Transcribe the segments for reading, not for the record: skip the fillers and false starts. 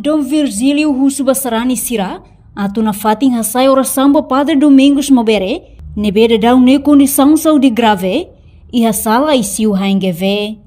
Dom Virgílio Russo Basarani Sira, atuna fating hasai oração para Padre Domingos Mobere, nebeda dau ne condição saúde grave, e a sala ICU haingeve.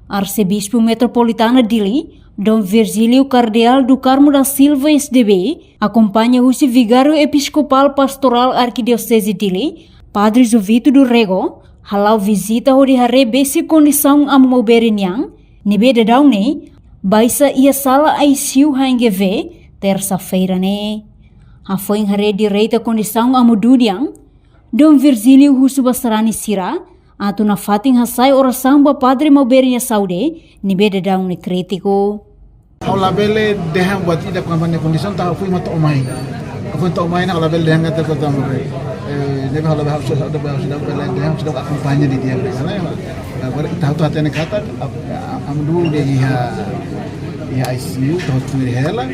Arcebispo Metropolitana Dili, Dom Virgílio Cardeal do Carmo da Silva SDB, acompanha o vigário episcopal pastoral arquidiocese Dili, Padre Jovito do Rego, halau visita hori hare besi condição a Mobere Nyang, nebeda dau ne, baisa ia sala ICU haingeve, terça-feira ne. Foi hare direita condição a Mududiang, Dom Virgílio Russo Basarani Sira, atuna fating hasai oração ba Padre Moberinya Saude, nibeda daun ni kritiko. Aula bele dehang buat tidak pengamatan kondisi tahu fui mata omai. Aku tak omai nak aula bele dehang kata kata mereka. Jadi aula bele harus ada bele dehang sudah akompanya di dia. Karena baru tahu tu hati kata amdu dia ia ICU tahu tu dia hela.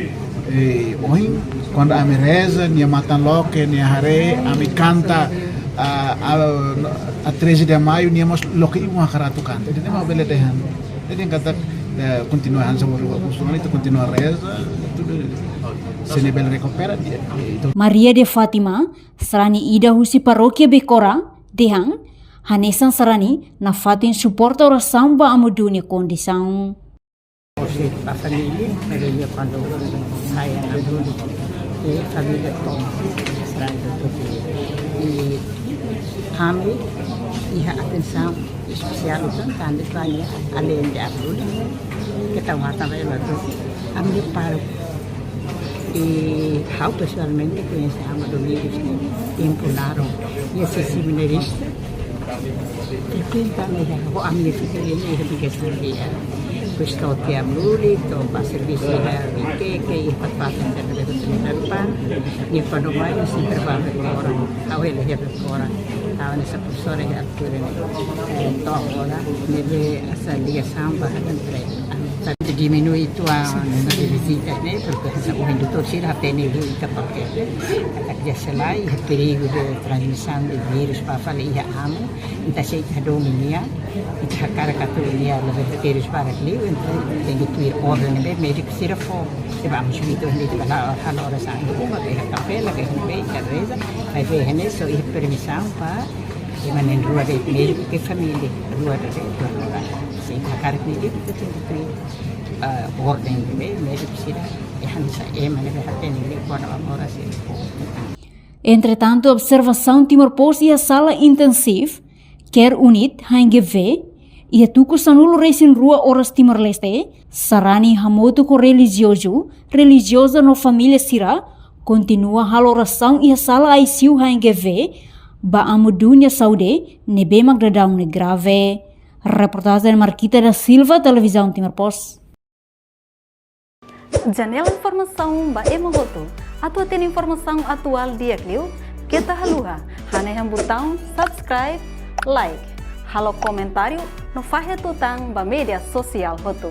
Ohin quando a mereza nia matan loke nia hare ami canta a 13 de maio nia mos loke imu akaratu canta. Jadi mau bele dehang. Jadi yang kata continuar sama rumah apostolado itu continuar reza se nível recupera dia. Maria de Fatima sarani ida husi parokia Bekora dehang hanesan sarani na fatin suporta oração ba amudunia condição. A família, quando saya dulu di família Tom Seraga e kami ia atenção especial itu tanda banyak além de abdul kita mata lewat kami para e how pessoalmente conheci a Domingos impularam e esse seminarista e tentando o amigo que ele ia dizer dia questo che amruli to ba servisi che fatto delle depan ni quando mai si trovava ora awel ya ora awan sa professore ya atture to ora nelle asali samba dan tadi diminui itu na visita ne perché sa un dottor si rapene lui capacché dia selai perigo de transmissão de vírus para falar ia amo então se domina ita cara katulia leva vírus para ali tem que ter ordem bem médico se for se vamos junto ali para a hora sangue uma vez a capela que vem certeza vai ver nisso e permissão para manen rua de médico que família rua de tornar se a cara que tem que ter ordem bem médico se e hansa e manen tem que pôr a hora se. Entretanto, observação Timor-Poste e a sala intensiva quer unit haingeve e a tuku sanulo resin rua oras Timor-Leste sarani hamoto ko religiosa no família Sira continua hal oração e a sala ICU haingeve ba amudunya saude nebe magdadaun ne grave. Reportagem Marquita da Silva, televisão Timor-Poste. Janela informação ba emogoto. Atua tem informação atual dia kliu, kita haluha, haneham botão subscribe, like, halo comentário no faixa tutang ba media sosial hotu.